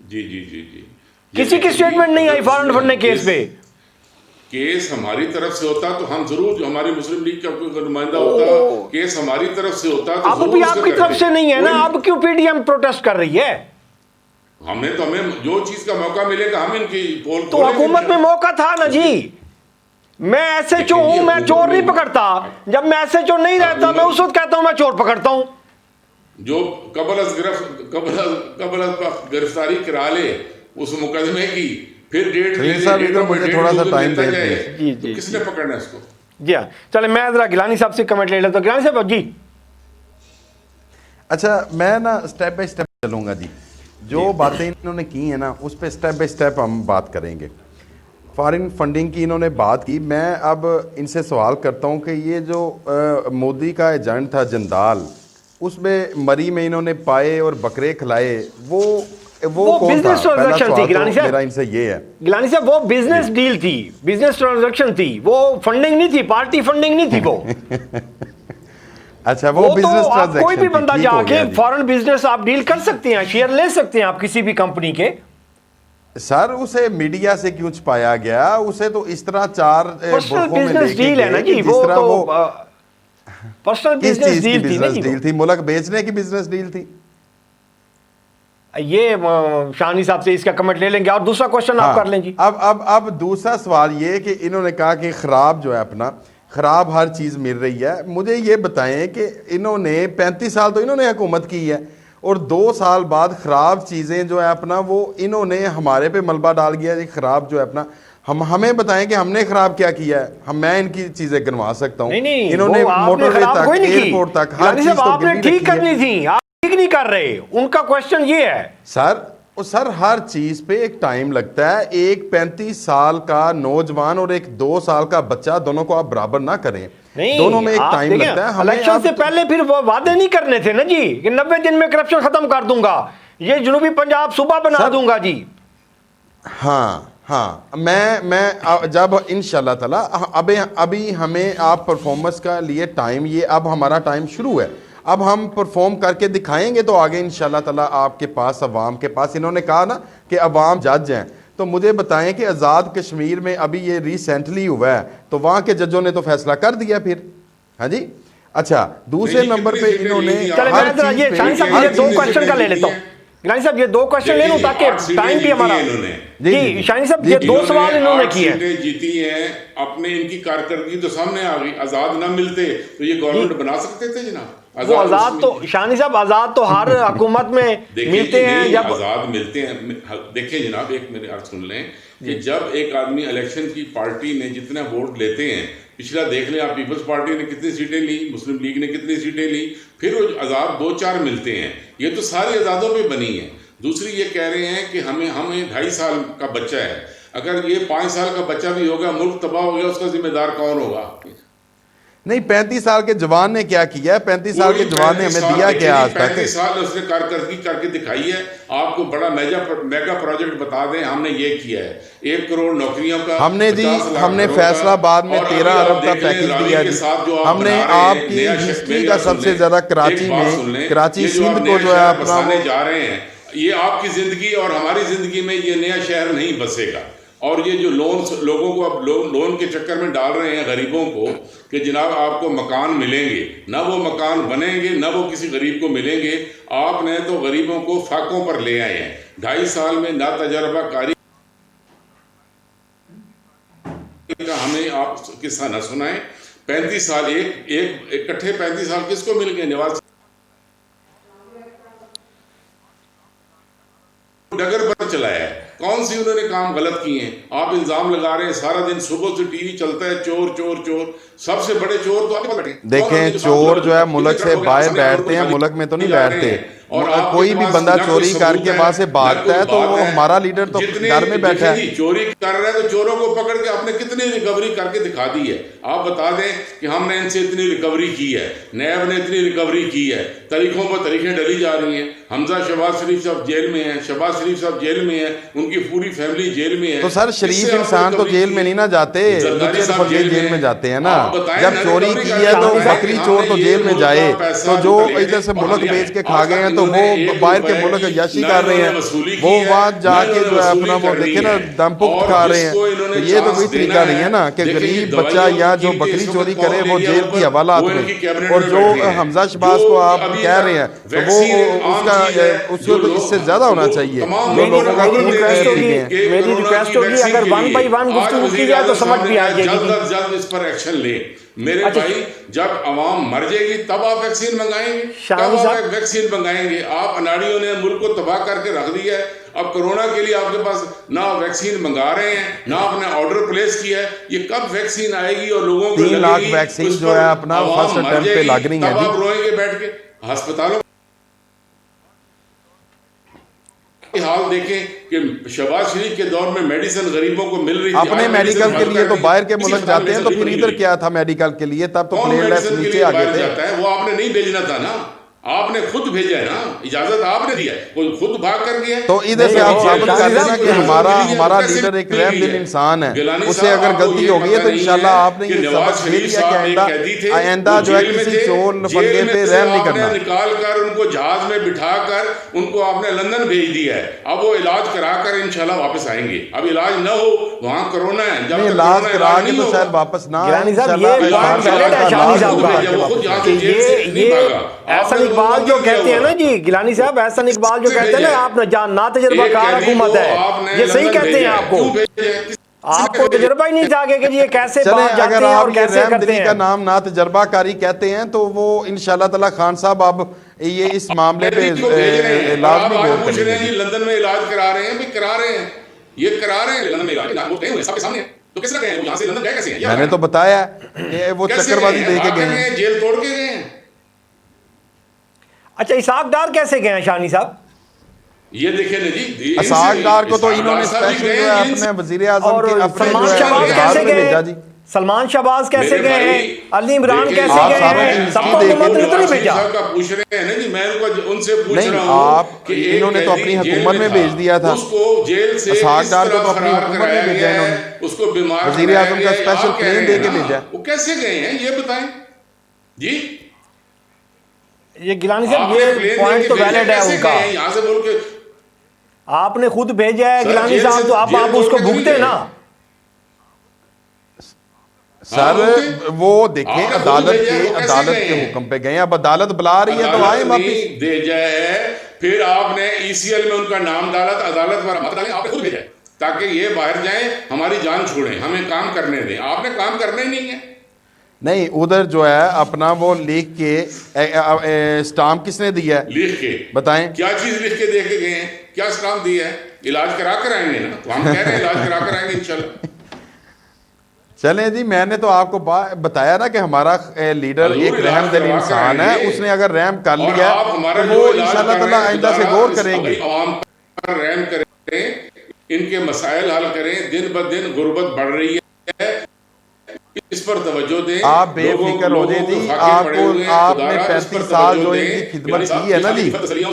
जी जी जी जी, किसी की स्टेटमेंट नहीं आई फॉरेन फंडिंग केस पे। केस हमारी तरफ से होता तो हम जरूर, जो हमारी मुस्लिम लीग का कोई नुमाइंदा होता, केस हमारी तरफ से होता तो अब भी आपकी तरफ से नहीं है ना, अब क्यों पीडीएम प्रोटेस्ट कर रही है? हमें जो चीज का मौका मिलेगा हम इनकी पोल तो हुकूमत में मौका था ना जी। मैं एसएचओ हूं, मैं चोर नहीं पकड़ता। जब मैं एसएचओ नहीं रहता, मैं उस वक्त कहता हूं मैं चोर पकड़ता हूं। जो कबल गिरफ्तारी करा ले उस मुकदमे की, फिर मुझे थोड़ा सा टाइम दे जी, तो किसने पकड़ना है इसको? जी हाँ, चले मैं जरा गिलानी साहब से कमेंट ले लेता हूं। गिलानी साहब जी। अच्छा, मैं ना स्टेप बाय स्टेप चलूंगा जी। जो बातें इन्होंने की है ना, उस पर स्टेप बाय स्टेप हम बात करेंगे। फॉरेन फंडिंग की इन्होंने बात की। मैं अब इनसे सवाल करता हूं कि ये जो मोदी का एजेंट था जंदाल, उसमें मरी में इन्होंने पाए और बकरे खिलाए, वो कौन था? पहला सवाल तो मेरा इनसे ये है। गिलानी साहब, वो बिजनेस डील थी, बिजनेस ट्रांजैक्शन थी, वो फंडिंग नहीं थी, पार्टी फंडिंग नहीं थी वो। अच्छा, वो बिजनेस ट्रांजैक्शन, कोई भी बंदा जाके फॉरेन बिजनेस आप डील कर सकते हैं, शेयर ले सकते हैं आप किसी भी कंपनी के। सर, उसे मीडिया से क्यों छुपाया गया? उसे तो इस तरह 4 पर्सनल बिजनेस डील है ना जी, वो तो पर्सनल बिजनेस डील थी, मुल्क बेचने की बिजनेस डील थी। ये शानी साहब से इसका कमेंट ले लेंगे, और दूसरा क्वेश्चन आप कर लें जी। अब दूसरा सवाल ये कि इन्होंने कहा कि खराब जो है अपना, खराब हर चीज़ मिल रही है। मुझे ये बताएं कि इन्होंने 35 साल तो इन्होंने हुकूमत की है, और 2 साल बाद खराब चीज़ें जो है अपना, वो इन्होंने हमारे पे मलबा डाल गया जी। खराब जो है अपना, हमें बताएं कि हमने खराब क्या किया है। मैं इनकी चीज़ें गिनवा सकता हूँ। इन्होंने मोटरवे तक, एयरपोर्ट तक हर चीज़ आपने ठीक करनी थी, ठीक नहीं कर रहे। उनका क्वेश्चन ये है सर, हर चीज पे एक टाइम लगता है। एक 35 साल का नौजवान और एक 2 साल का बच्चा, दोनों को आप बराबर ना करें। दोनों में एक टाइम लगता है। इलेक्शन से पहले फिर वो वादे नहीं करने थे ना जी कि 90 दिन में करप्शन खत्म कर दूंगा, ये जनूबी पंजाब सूबा बना दूंगा जी। हाँ, मैं जब इंशाल्लाह ताला अभी हमें आप परफॉर्मेंस का लिए टाइम, ये अब हमारा टाइम शुरू है। अब हम परफॉर्म करके दिखाएंगे तो आगे इंशाल्लाह ताला आपके पास, अवाम के पास। इन्होंने कहा ना कि अवाम जज हैं, तो मुझे बताएं कि आज़ाद कश्मीर में अभी ये रिसेंटली हुआ है, तो वहाँ के जजों ने तो फैसला कर दिया फिर। हाँ जी। अच्छा, दूसरे नंबर पे इन्होंने दो क्वेश्चन का ले लेता हूँ। गिलानी साहब ये 2 क्वेश्चन ले लूं ताकि टाइम भी हमारा। जी शानी साहब ये 2 सवाल इन्होंने किए हैं। सीटें जीती हैं, अपने इनकी कारकर्दगी तो सामने आ गई। आजाद ना मिलते तो ये गवर्नमेंट बना सकते थे जनाब। वो आजाद तो शानी साहब आजाद तो हर हुकूमत में मिलते हैं। जब आजाद मिलते हैं, देखें जनाब एक मेरी अर्ज सुन लें कि जब एक आदमी इलेक्शन की पार्टी ने जितने वोट लेते हैं, पिछला देख लें आप, पीपल्स पार्टी ने कितनी सीटें ली, मुस्लिम लीग ने कितनी सीटें ली, फिर वो आज़ाद 2-4 मिलते हैं। ये तो सारी आज़ादों पे बनी है। दूसरी ये कह रहे हैं कि हमें 2.5 साल का बच्चा है, अगर ये 5 साल का बच्चा भी होगा, मुल्क तबाह हो गया, उसका जिम्मेदार कौन होगा? नहीं, 35 साल के जवान ने क्या किया है? 35 साल के जवान ने हमें दिया क्या आज तक? 35 साल उसने कारकर्दगी करके दिखाई है। आपको बड़ा मेगा प्रोजेक्ट बता दें, हमने ये किया है, 1 करोड़ नौकरियों का हमने जी, हमने फैसलाबाद में 13 अरब का पैकेज दिया जी। हमने आपकी हिस्ट्री का सबसे ज्यादा कराची में, कराची सिंध को जो है अपना जा रहे हैं, ये आपकी जिंदगी और हमारी जिंदगी में ये नया शहर नहीं बसेगा। और ये जो लोगों को अब लोन के चक्कर में डाल रहे हैं गरीबों को कि जनाब आपको मकान मिलेंगे, ना वो मकान बनेंगे, ना वो किसी गरीब को मिलेंगे। आपने तो गरीबों को फाकों पर ले आए हैं। 2.5 साल में ना तजर्बाकारी का हमें आप किस्सा न सुनाएं। 35 साल एक इकट्ठे 35 साल किसको मिल गए? नवाज डगर पर चलाया है, कौन सी उन्होंने काम गलत किए हैं? आप इल्जाम लगा रहे हैं, सारा दिन सुबह से टीवी चलता है, चोर चोर चोर। सबसे बड़े चोर तो आप देखें, चोर जो है मुल्क से बाहर बैठते हैं, मुल्क में तो नहीं बैठते। और कोई भी बंदा चोरी करके वहां से भागता है तो वो हमारा लीडर तो घर में बैठा है। चोरी कर रहा है तो चोरों को पकड़ के आपने कितनी रिकवरी करके दिखा दी है? आप बता दें कि हमने इनसे इतनी रिकवरी की है, नैब ने इतनी रिकवरी की है। तरीकों पर तरीकें डली जा रही हैं। हमजा शहबाज शरीफ साहब जेल में हैं, शहबाज शरीफ साहब जेल में हैं, उनकी पूरी फैमिली जेल में है। तो सर शरीफ इंसान तो जेल में नहीं ना जाते, जेल में जाते हैं ना। जब चोरी की है तो बकरी चोर तो जेल में जाए। तो जो इधर से मुल्क बेच के खा गए हैं तो वो बाहर के मुल्क यशी कर रहे हैं, वो वहां जाके जो है अपना वो देखे ना दमपुख्त खा रहे हैं। तो ये तो कोई तरीका नहीं है ना कि गरीब बच्चा या जो बकरी चोरी करे वो जेल की हवालात में। और जो हमजा शहबाज को आप कह रहे हैं तो वो उसको तो इससे ज्यादा होना चाहिए। मेरी रिक्वेस्ट होगी अगर 1 बाय 1 गुफ्तगू की जाए तो समझ भी आ जाएगी। जल्द इस पर एक्शन ले मेरे भाई। जब आवाम मर जाएगी तब आप वैक्सीन मंगाएंगे, तब आप वैक्सीन मंगाएंगे। आप अनाड़ियों ने मुल्क को तबाह करके रख दिया है। अब कोरोना के लिए आपके पास ना वैक्सीन मंगा रहे हैं, ना आपने ऑर्डर प्लेस किया है। ये कब वैक्सीन आएगी और लोगों को 3 लाख वैक्सीन जो है अपना फर्स्ट अटेम्प्ट पे लग रही है जी। आप रोएंगे बैठ के। अस्पतालों हाल देखें कि शहबाज शरीफ के दौर में मेडिसिन गरीबों को मिल रही थी। अपने मेडिकल के लिए तो बाहर के मुल्क जाते हैं, तो फिर इधर क्या था मेडिकल के लिए? तब तो प्लेटलेट्स नीचे आ गए थे। वो आपने नहीं भेजना था ना, आपने खुद भेजा है ना, इजाजत आपने दिया है, कोई खुद भाग कर गया। तो इधर से आप साबित कर देना कि हमारा लीडर एक रहमदिल इंसान है, उससे अगर गलती हो गई है तो इंशाल्लाह आपने ये सबक ले लिया कि आइंदा जो है किसी चोर लफंगे पे रहम नहीं करना। निकाल कर उनको जहाज में बिठा कर उनको आपने लंदन भेज दिया है। अब वो इलाज करा कर इंशाल्लाह वापस आएंगे। अब इलाज न हो, वहाँ कोरोना है, जब इलाज करा के तो शायद वापस ना ऐसा इकबाल जो कहते हैं ना जी, गिलानी साहब एहसन इकबाल जो कहते हैं ना, आप ना तजर्बाकार हुकूमत है, ये सही कहते हैं। आपको तजर्बा ही नहीं था कि ये कैसे बात जाते हैं और कैसे करते हैं। का नाम ना तजर्बाकारी कहते हैं तो वो इंशाल्लाह ताला खान साहब अब ये इस मामले पे लाजमी गौर करेंगे। लंदन में इलाज करा रहे हैं, करा रहे हैं, ये करा रहे हैं लंदन में इलाज, सबके सामने। तो किस तरह गए यहाँ से लंदन गए कैसे? मैंने तो बताया कि वो चक्करबाजी दे के गए हैं, जेल तोड़ के गए हैं। अच्छा, इसाक डार कैसे गए हैं शानी साहब? ये देखिए ना जी, इसाक डार को तो इन्होंने स्पेशल जो है अपने वजीर आज़म के अपने कैसे गए, सलमान शहबाज कैसे गए हैं, अली इमरान कैसे गए हैं, सबको हुकूमत ने तो नहीं भेजा। पूछ रहे हैं ना जी, मैं उनसे पूछ नहीं, रहा हूं आप इन्होंने तो अपनी हुकूमत में भेज दिया था, उसको जेल से इसाक डार को तो अपनी हुकूमत में भेजा इन्होंने, उसको बीमार वजीर आज़म का स्पेशल प्लेन दे के भेजा। वो कैसे गए हैं ये बताएं जी। ये गिलानी साहब ये पॉइंट तो वैलिड है उनका, यहाँ से बोल के आपने खुद भेजा है गिलानी साहब, तो आप उसको भुगते ना। सर वो देखें आपने खुद अदालत भेजा है, वो कैसे अदालत गए के हैं? हुक्म पे गए, अब अदालत बुला रही है तो आए अदालत वापिस। नहीं भेजा है, फिर आपने ईसीएल में उनका नाम डाला तो अदालत पर मत डालें, आपने खुद भेजा है ताकि ये बाहर जाएं, हमारी जान छोड़ें, हमें काम करने दें। आपने काम करना ही नहीं है। नहीं, उधर जो है अपना वो लिख के स्टाम्प किसने दिया है लिख के बताएं। क्या चीज लिख के दे के गए हैं, क्या स्टाम्प दिया है? इलाज करा कर आएंगे ना, तो हम कह रहे हैं इलाज करा कर आएंगे इंशाल्लाह। चलें जी, मैंने तो आपको बताया ना कि हमारा लीडर हजूर एक इलाज रहमदिल करवा इंसान कर है, आएंगे। उसने अगर रहम कर और लिया आप हमारा तो जो वो इलाज इंशाल्लाह कर रहे ताला हैं, आइंदा से खुदा गौर इस करेंगे। आवाम पर रहम करें, इनके मसाइल हल करें। दिन ब दिन गुर्बत बढ़ रही है, इस पर तवज्जो दें। आप बेफिक्र हो जाए जी, आपको आपने 35 साल जो इनकी खिदमत की है ना जी,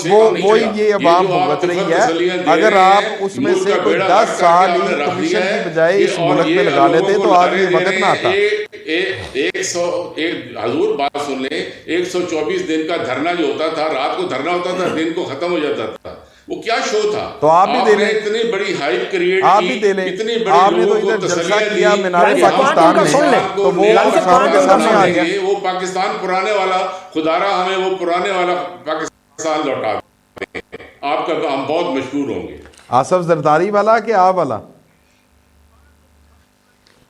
वो वही ये अवाम भुगत रही है। अगर आप उसमें से कोई 10 साल ही कमीशन की बजाय इस मुल्क में लगा लेते तो आज ये वक्त ना आता। 101 हजूर बात सुन ले, 124 दिन का धरना जो होता था, रात को धरना होता था, दिन को खत्म हो जाता था। वो क्या शो था? तो आप भी दे आपने लें, इतनी बड़ी हाइप क्रिएट आप की, भी दे लें। इतनी बड़ी आपने तो लोगों को इधर जलसा तसल्लियां किया दी। मीनारे यानी पाकिस्तान का में, सुन लें, तो वो किसानों के सामने आ गया। वो पाकिस्तान पुराने वाला, खुदारा हमें वो पुराने वाला पाकिस्तान लौटा दें। आपका हम बहुत मशहूर होंगे। आसफ जरदारी वाला कि आप वाला?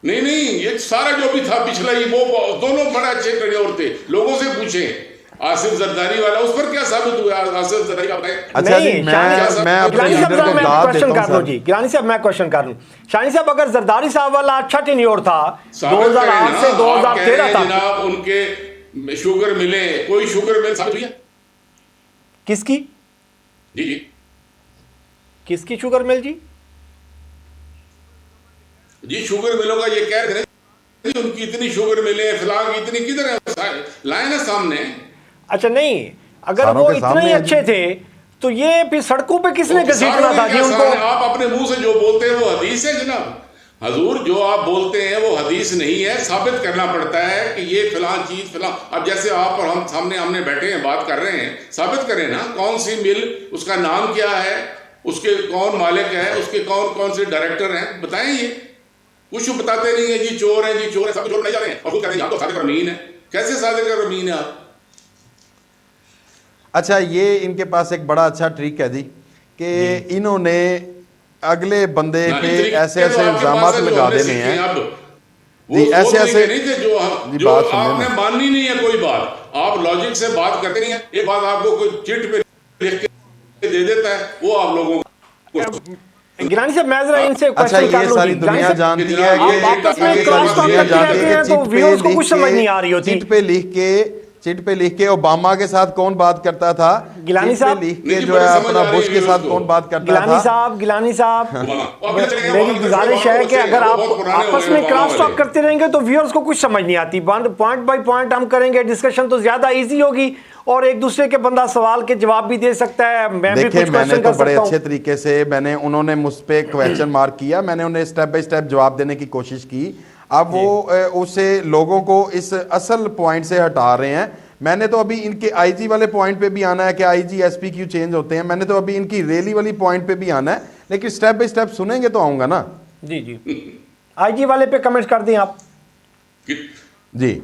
नहीं, ये सारा जो भी था पिछला, ये वो दोनों बड़े अच्छे टेन्योर थे। लोगों से पूछें आसिफ जरदारी वाला, उस पर क्या साबित हुआ? आसिफ जरदारी का बताएं। अच्छा जी, नहीं, मैं अपने गिलानी साहब लीडर को मैं दाद क्वेश्चन देता कर हूं लूं जी। गिलानी साहब मैं क्वेश्चन कर लूं। शानी साहब, अगर जरदारी साहब वाला अच्छा टेन्योर था, साबित करें 2008 ना। से आप कह रहे 2013 हैं तक, जनाब उनके शुगर मिले, कोई शुगर मिल साबित हुई है? किसकी जी जी किसकी शुगर मिल जी? जी शुगर मिलों का ये कह रहे थे, उनकी इतनी शुगर मिले, फिलहाल इतनी किधर है? लाए ना सामने। अच्छा नहीं, अगर सारों वो के इतने सामने ही है अच्छे थे तो ये फिर सड़कों पे किसने तो घसीटना सारों था में जी क्या उनको? सामने? आप अपने मुंह से जो बोलते हैं वो हदीस है जनाब। हजूर जो आप बोलते हैं वो हदीस नहीं है, साबित करना पड़ता है कि ये फिलहाल चीज फिलहाल। अब जैसे आप और हम सामने हमने बैठे हैं, बात कर रहे हैं, साबित करें ना कौन सी मिल, उसका नाम क्या है, उसके कौन मालिक है, उसके कौन कौन से डायरेक्टर हैं, बताएं। ये कुछ बताते नहीं है जी, चोर है जी, चोर है, सब चोर नहीं जा रहे हैं और खुद कहते हैं आप तो सादिक और अमीन है। कैसे सादिक और अमीन है आप? अच्छा, ये इनके पास एक बड़ा अच्छा ट्रिक है जी कि इन्होंने अगले बंदे ना, पे तरीके ऐसे तो ऐसे आपके इल्जाम पास है जो लगा हमने देने सीखे हैं अब। जी, वो ऐसे तरीके ऐसे नहीं थे जी, जो बात सुनिए आपने ना। माननी नहीं है कोई बात, आप लॉजिक से बात करते नहीं है। एक बात आपको कोई चिट पे लिख के दे देता है, वो आप लोगों को। गिलानी साहब, मैं जरा इनसे अच्छा, क्वेश्चन कर ये लूं सारी जी। दुनिया गिलानी साहब, जानती है आप कि आपस में ये क्रॉस सारी टॉक दुनिया करते जानती रहते है हैं कि तो व्यूअर्स को कुछ समझ नहीं आ रही होती। चिट पे लिख के ओबामा के साथ कौन बात करता था, गिलानी चिट पे साहब, लिख के नहीं, जो है बड़ी समझ अपना आ रही बुश है के साथ उसको। कौन बात करता गिलानी था। साहब, गिलानी साहब, मेरी गुजारिश है कि अगर आप आपस में क्रॉस टॉक करते रहेंगे तो व्यूअर्स को कुछ समझ नहीं आती। पॉइंट बाय पॉइंट हम करेंगे डिस्कशन तो ज्यादा इजी होगी और एक दूसरे के बंदा सवाल के जवाब भी दे सकता है। मैं भी देखिए, कुछ मैंने क्वेश्चन तो कर बड़े सकता अच्छे हूं। तरीके से उन्होंने मुझ पे क्वेश्चन मार्क किया, मैंने उन्हें स्टेप बाय स्टेप जवाब देने की कोशिश की। अब वो उसे लोगों को इस असल पॉइंट से हटा रहे हैं। मैंने तो अभी इनके आईजी वाले पॉइंट पे भी आना है कि आईजी एसपी क्यों चेंज होते हैं, मैंने तो अभी इनकी रैली वाली पॉइंट पे भी आना है, लेकिन स्टेप बाय स्टेप सुनेंगे तो आऊंगा ना जी जी, आईजी वाले पे कमेंट कर दें आप जी।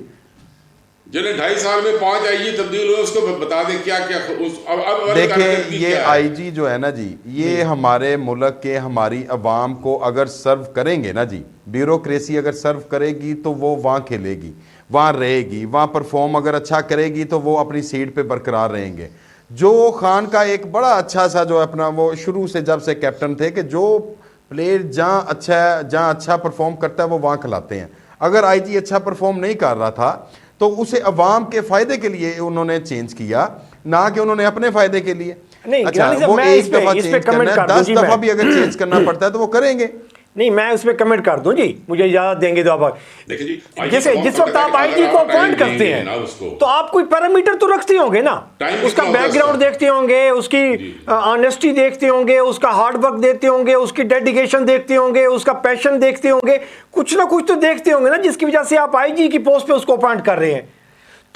जिन्हें 2.5 साल में 5 आईजी तब्दील हुए, उसको बता दें क्या क्या अब देखिए, ये आईजी जो है ना जी, ये हमारे मुल्क के हमारी अवाम को अगर सर्व करेंगे ना जी, ब्यूरोक्रेसी अगर सर्व करेगी तो वो वहाँ खेलेगी, वहाँ रहेगी, वहाँ परफॉर्म अगर अच्छा करेगी तो वो अपनी सीट पे बरकरार रहेंगे। जो खान का एक बड़ा अच्छा सा जो अपना वो शुरू से जब से कैप्टन थे कि जो प्लेयर जहाँ अच्छा परफॉर्म करता है वो वहाँ खिलाते हैं। अगर आईजी अच्छा परफॉर्म नहीं कर रहा था तो उसे अवाम के फायदे के लिए उन्होंने चेंज किया, ना कि उन्होंने अपने फायदे के लिए। नहीं, अच्छा, गिलानी साहब, वो मैं एक इस पे दफा चेंज कमेंट करना है, कर दूं 10 जी, दफा मैं। भी अगर चेंज करना पड़ता है तो वो करेंगे। नहीं, मैं उस पर कमेंट कर दूं जी, मुझे इजाजत देंगे तो आप। देखिए जी, जैसे जिस वक्त आप आईजी को अपॉइंट करते हैं तो आप कोई पैरामीटर तो रखते होंगे ना, उसका बैकग्राउंड देखते होंगे, उसकी ऑनेस्टी देखते होंगे, उसका हार्ड वर्क देखते होंगे, उसकी डेडिकेशन देखते होंगे, उसका पैशन देखते होंगे, कुछ ना कुछ तो देखते होंगे ना जिसकी वजह से आप आईजी की पोस्ट पे उसको अपॉइंट कर रहे हैं।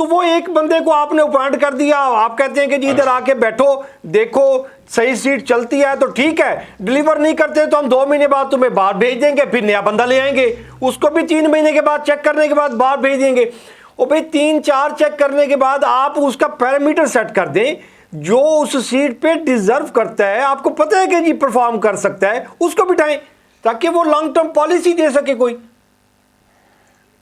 तो वो एक बंदे को आपने अपॉइंट कर दिया, आप कहते हैं कि जी इधर आके बैठो, देखो सही सीट चलती है तो ठीक है, डिलीवर नहीं करते तो हम 2 महीने बाद तुम्हें बाहर भेज देंगे, फिर नया बंदा ले आएंगे, उसको भी 3 महीने के बाद चेक करने के बाद बाहर भेज देंगे। और भाई 3-4 चेक करने के बाद आप उसका पैरामीटर सेट कर दें, जो उस सीट पे डिजर्व करता है, आपको पता है कि जी परफॉर्म कर सकता है, उसको बिठाएं ताकि वो लॉन्ग टर्म पॉलिसी दे सके कोई।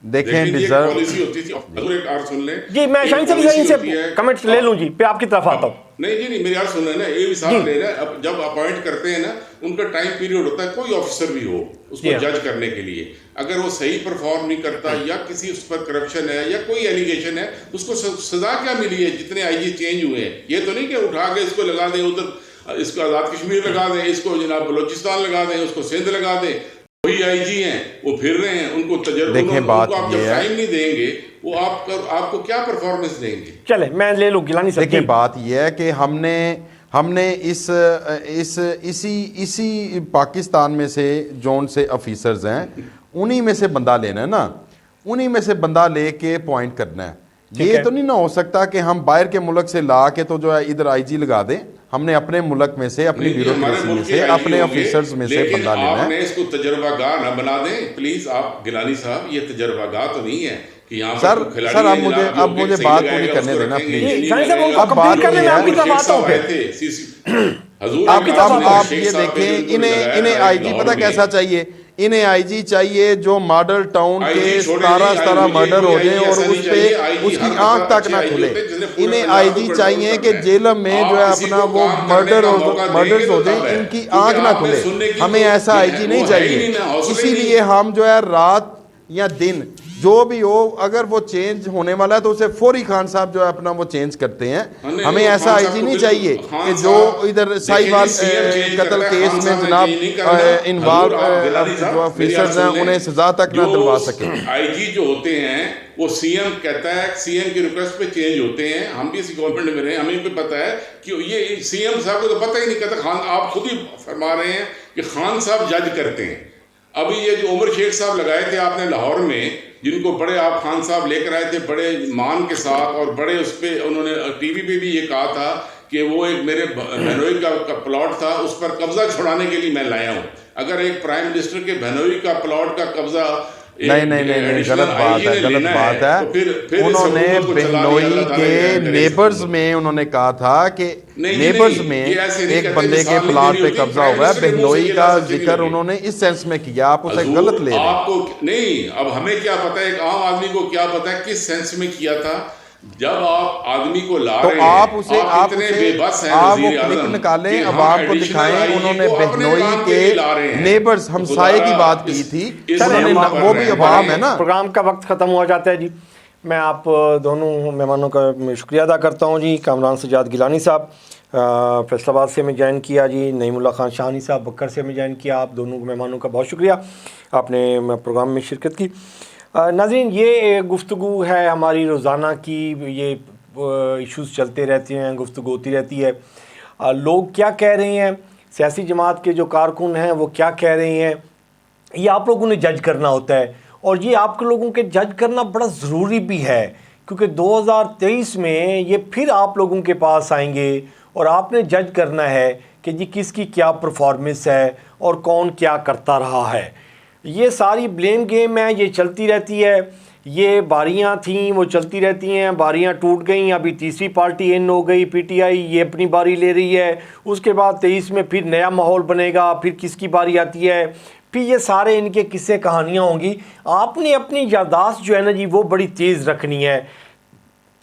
देखें डिजर्व पॉलिसी होती थी। हजूर एक और सुन लें जी, मैं शाहीन साहब इनसे कमेंट्स ले लूं जी, पे आपकी तरफ आता हूं। नहीं जी नहीं, मेरी यार सुन रहे ना, ये भी साथ ले रहा है। अब जब अपॉइंट करते हैं ना, उनका टाइम पीरियड होता है, कोई ऑफिसर भी हो उसको जज करने के लिए, अगर वो सही परफॉर्म नहीं करता या किसी उस पर करप्शन है या कोई एलिगेशन है, उसको सजा क्या मिली है? जितने आईजी चेंज हुए हैं, ये तो नहीं कि उठा के इसको लगा दें उधर, इसको आज़ाद कश्मीर लगा दें, इसको जनाब बलोचिस्तान लगा दें, उसको सिंध लगा दें। वही आईजी हैं, वो फिर रहे हैं, उनको तजर्बा, उनको आप जब टाइम नहीं देंगे, वो आपको क्या परफॉर्मेंस देंगे? चले मैं ले लूं गिलानी साहब। देखिए बात यह है कि हमने इसी पाकिस्तान में से जोन से ऑफिसर्स हैं, उन्हीं में से बंदा लेना है ना, उन्हीं में से बंदा लेके पॉइंट करना है। ये तो नहीं ना हो सकता कि हम बाहर के मुल्क से ला के तो जो है इधर आईजी लगा दें। हमने अपने मुल्क में से, अपनी ब्यूरोक्रेसी में से, अपने ऑफिसर्स में से बंदा लेना है। इसको तजर्बागाह ना बना दें प्लीज आप गिलानी साहब, ये तजर्बागाह तो नहीं है कि यहाँ सर अब मुझे बात पूरी करने देना प्लीज। अब बात करने में आपकी तरफ आता हूँ। आप ये देखें, इन्हें आईजी पता कैसा चाहिए? इन्हें आईजी चाहिए जो मॉडल टाउन के 17 मर्डर हो जाए और उस पे उसकी आंख तक ना खुले। इन्हें आईजी चाहिए कि जेल में जो है अपना वो मर्डर्स हो जाए, इनकी आंख ना खुले। हमें ऐसा आईजी नहीं चाहिए। इसीलिए हम जो है रात या दिन जो भी हो, अगर वो चेंज होने वाला है तो उसे फौरी खान साहब जो है अपना वो चेंज करते हैं। हमें ऐसा आईजी नहीं चाहिए कि जो इधर साहिवाल कत्ल केस में जनाब इन्वॉल्व जो ऑफिसर्स हैं उन्हें सजा तक ना दिलवा सके। आईजी जो होते हैं वो सीएम कहता है, सीएम की रिक्वेस्ट पे चेंज होते हैं। हम भी इसी गवर्नमेंट में रहे, हमें भी पता है कि ये सीएम साहब को तो पता ही नहीं कहता। खान आप खुद ही फरमा रहे हैं कि खान साहब जज करते हैं। अभी ये जो उमर शेख साहब लगाए थे आपने लाहौर में, जिनको बड़े आप खान साहब लेकर आए थे बड़े मान के साथ, और बड़े उस पर उन्होंने टीवी पे भी ये कहा था कि वो एक मेरे बहनोई का प्लॉट था, उस पर कब्जा छुड़ाने के लिए मैं लाया हूँ। अगर एक प्राइम मिनिस्टर के बहनोई का प्लॉट का कब्जा नहीं, गलत बात है। तो उन्होंने बहनोई के नेबर्स में उन्होंने कहा था कि नेबर्स में एक बंदे के प्लाट पे कब्जा हुआ है, बहनोई का जिक्र उन्होंने इस सेंस में किया। आप उसे गलत ले रहे हैं। आपको नहीं, अब हमें क्या पता है, एक आम आदमी को क्या पता है किस सेंस में किया था। जब आप आदमी को ला तो रहे हैं, आप वो क्लिप निकालें, अब आपको दिखाएं। उन्होंने बहनोई के नेबर्स हमसाये की बात की थी, वो भी अवाम है ना। प्रोग्राम का वक्त खत्म हो जाता है जी। मैं आप दोनों मेहमानों का शुक्रिया अदा करता हूँ जी। कामरान सजाद गिलानी साहब फैसलाबाद से हमें ज्वाइन किया जी, नईमुल्ला खान शाहानी साहब बक्कर से हमें ज्वाइन किया। आप दोनों मेहमानों का बहुत शुक्रिया, आपने प्रोग्राम में शिरकत की। नाज़रीन, ये गुफ्तगू है हमारी रोज़ाना की, ये इश्यूज़ चलते रहते हैं, गुफ्तगू होती रहती है। लोग क्या कह रहे हैं, सियासी जमात के जो कारकुन हैं वो क्या कह रहे हैं, ये आप लोगों ने जज करना होता है। और ये आप लोगों के जज करना बड़ा ज़रूरी भी है, क्योंकि 2023 में ये फिर आप लोगों के पास आएंगे और आपने जज करना है कि जी किसकी क्या परफॉर्मेंस है और कौन क्या करता रहा है। ये सारी ब्लेम गेम है, ये चलती रहती है। ये बारियां थीं वो चलती रहती हैं, बारियां टूट गई, अभी तीसरी पार्टी इन हो गई पीटीआई, ये अपनी बारी ले रही है। उसके बाद 23 में फिर नया माहौल बनेगा, फिर किसकी बारी आती है, फिर ये सारे इनके किस्से कहानियाँ होंगी। आपने अपनी याददाश्त जो है ना जी वो बड़ी तेज़ रखनी है।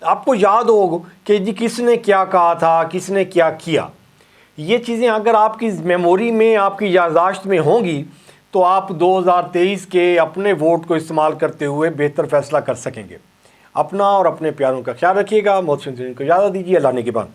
आपको याद हो कि जी किसने क्या कहा था, किसने क्या किया। ये चीज़ें अगर आपकी मेमोरी में, आपकी याददाश्त में होंगी तो आप 2023 के अपने वोट को इस्तेमाल करते हुए बेहतर फैसला कर सकेंगे। अपना और अपने प्यारों का ख्याल रखिएगा। मोहसिन को इजाज़त दीजिए। अल्लाह ने के बाद।